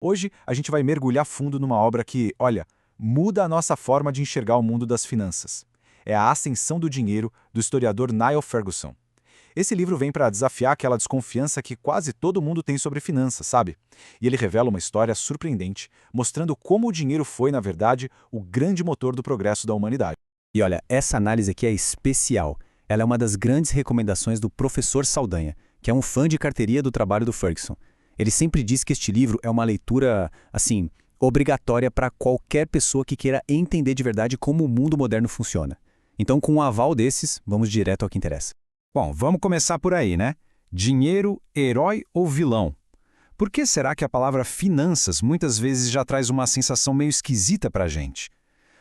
Hoje, a gente vai mergulhar fundo numa obra que, olha, muda a nossa forma de enxergar o mundo das finanças. É A Ascensão do Dinheiro, do historiador Niall Ferguson. Esse livro vem para desafiar aquela desconfiança que quase todo mundo tem sobre finanças, sabe? E ele revela uma história surpreendente, mostrando como o dinheiro foi, na verdade, o grande motor do progresso da humanidade. E olha, essa análise aqui é especial. Ela é uma das grandes recomendações do professor Saldanha, que é um fã de carteirinha do trabalho do Ferguson. Ele sempre diz que este livro é uma leitura, assim, obrigatória para qualquer pessoa que queira entender de verdade como o mundo moderno funciona. Então, com um aval desses, vamos direto ao que interessa. Bom, vamos começar por aí, né? Dinheiro, herói ou vilão? Por que será que a palavra finanças muitas vezes já traz uma sensação meio esquisita para a gente?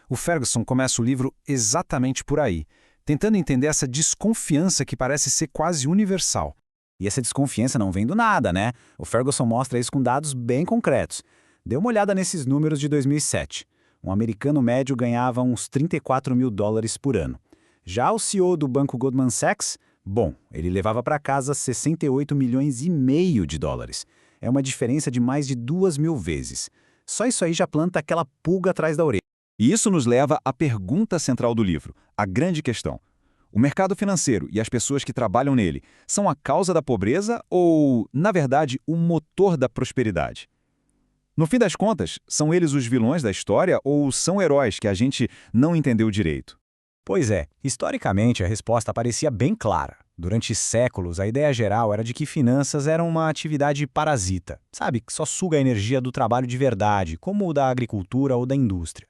O Ferguson começa o livro exatamente por aí, tentando entender essa desconfiança que parece ser quase universal. E essa desconfiança não vem do nada, né? O Ferguson mostra isso com dados bem concretos. Dê uma olhada nesses números de 2007. Um americano médio ganhava uns 34 mil dólares por ano. Já o CEO do banco Goldman Sachs, bom, ele levava para casa 68 milhões e meio de dólares. É uma diferença de mais de 2.000 vezes. Só isso aí já planta aquela pulga atrás da orelha. E isso nos leva à pergunta central do livro, a grande questão. O mercado financeiro e as pessoas que trabalham nele são a causa da pobreza ou, na verdade, o motor da prosperidade? No fim das contas, são eles os vilões da história ou são heróis que a gente não entendeu direito? Pois é, historicamente a resposta parecia bem clara. Durante séculos, a ideia geral era de que finanças eram uma atividade parasita, sabe, que só suga a energia do trabalho de verdade, como o da agricultura ou da indústria.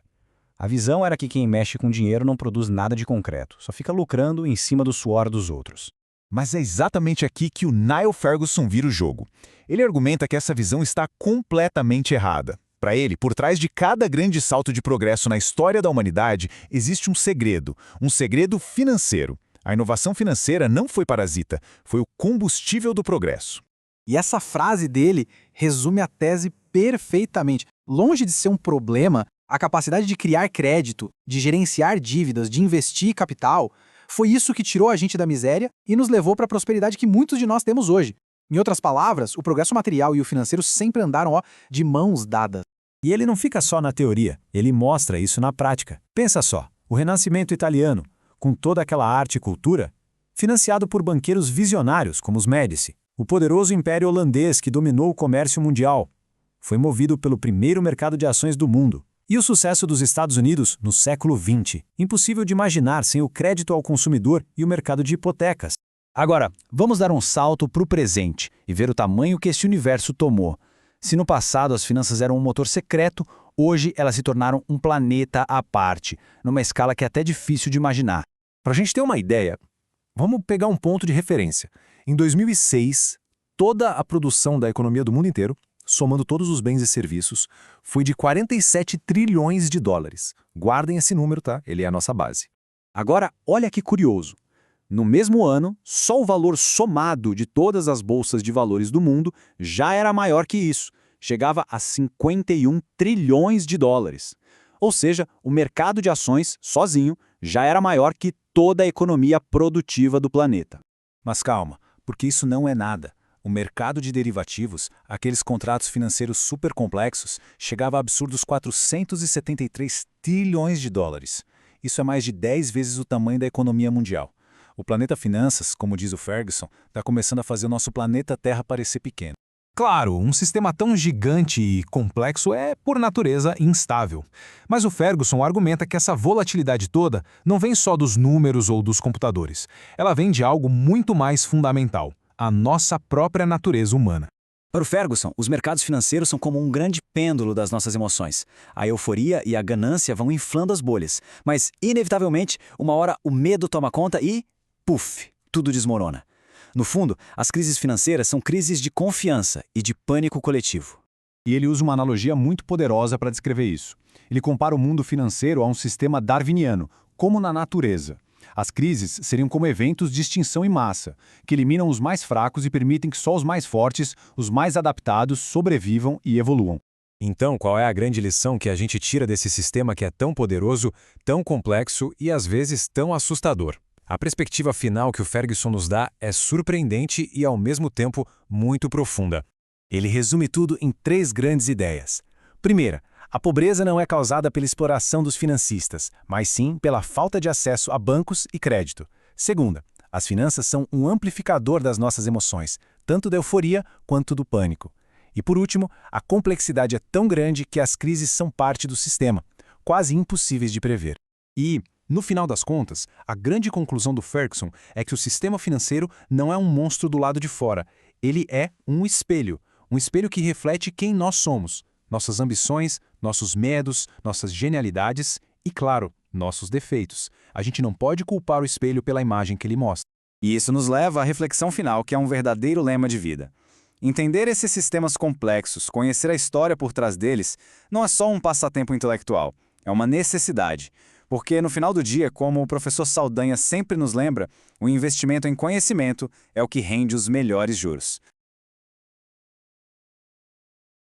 A visão era que quem mexe com dinheiro não produz nada de concreto, só fica lucrando em cima do suor dos outros. Mas é exatamente aqui que o Niall Ferguson vira o jogo. Ele argumenta que essa visão está completamente errada. Para ele, por trás de cada grande salto de progresso na história da humanidade, existe um segredo financeiro. A inovação financeira não foi parasita, foi o combustível do progresso. E essa frase dele resume a tese perfeitamente. Longe de ser um problema, a capacidade de criar crédito, de gerenciar dívidas, de investir capital, foi isso que tirou a gente da miséria e nos levou para a prosperidade que muitos de nós temos hoje. Em outras palavras, o progresso material e o financeiro sempre andaram, de mãos dadas. E ele não fica só na teoria, ele mostra isso na prática. Pensa só, o Renascimento italiano, com toda aquela arte e cultura, financiado por banqueiros visionários como os Médici, o poderoso Império Holandês que dominou o comércio mundial, foi movido pelo primeiro mercado de ações do mundo. E o sucesso dos Estados Unidos no século XX, impossível de imaginar sem o crédito ao consumidor e o mercado de hipotecas. Agora, vamos dar um salto para o presente e ver o tamanho que esse universo tomou. Se no passado as finanças eram um motor secreto, hoje elas se tornaram um planeta à parte, numa escala que é até difícil de imaginar. Para a gente ter uma ideia, vamos pegar um ponto de referência. Em 2006, toda a produção da economia do mundo inteiro, somando todos os bens e serviços, foi de 47 trilhões de dólares. Guardem esse número, tá? Ele é a nossa base. Agora, olha que curioso. No mesmo ano, só o valor somado de todas as bolsas de valores do mundo já era maior que isso. Chegava a 51 trilhões de dólares. Ou seja, o mercado de ações, sozinho, já era maior que toda a economia produtiva do planeta. Mas calma, porque isso não é nada. O mercado de derivativos, aqueles contratos financeiros super complexos, chegava a absurdos 473 trilhões de dólares. Isso é mais de 10 vezes o tamanho da economia mundial. O planeta finanças, como diz o Ferguson, está começando a fazer o nosso planeta Terra parecer pequeno. Claro, um sistema tão gigante e complexo é, por natureza, instável. Mas o Ferguson argumenta que essa volatilidade toda não vem só dos números ou dos computadores. Ela vem de algo muito mais fundamental: a nossa própria natureza humana. Para o Ferguson, os mercados financeiros são como um grande pêndulo das nossas emoções. A euforia e a ganância vão inflando as bolhas, mas, inevitavelmente, uma hora o medo toma conta e, puf, tudo desmorona. No fundo, as crises financeiras são crises de confiança e de pânico coletivo. E ele usa uma analogia muito poderosa para descrever isso. Ele compara o mundo financeiro a um sistema darwiniano, como na natureza. As crises seriam como eventos de extinção em massa, que eliminam os mais fracos e permitem que só os mais fortes, os mais adaptados, sobrevivam e evoluam. Então, qual é a grande lição que a gente tira desse sistema que é tão poderoso, tão complexo e às vezes tão assustador? A perspectiva final que o Ferguson nos dá é surpreendente e, ao mesmo tempo, muito profunda. Ele resume tudo em 3 grandes ideias. Primeira, a pobreza não é causada pela exploração dos financistas, mas sim pela falta de acesso a bancos e crédito. Segunda, as finanças são um amplificador das nossas emoções, tanto da euforia quanto do pânico. E por último, a complexidade é tão grande que as crises são parte do sistema, quase impossíveis de prever. E, no final das contas, a grande conclusão do Ferguson é que o sistema financeiro não é um monstro do lado de fora, ele é um espelho que reflete quem nós somos, nossas ambições, nossos medos, nossas genialidades e, claro, nossos defeitos. A gente não pode culpar o espelho pela imagem que ele mostra. E isso nos leva à reflexão final, que é um verdadeiro lema de vida. Entender esses sistemas complexos, conhecer a história por trás deles, não é só um passatempo intelectual, é uma necessidade. Porque, no final do dia, como o professor Saldanha sempre nos lembra, o investimento em conhecimento é o que rende os melhores juros.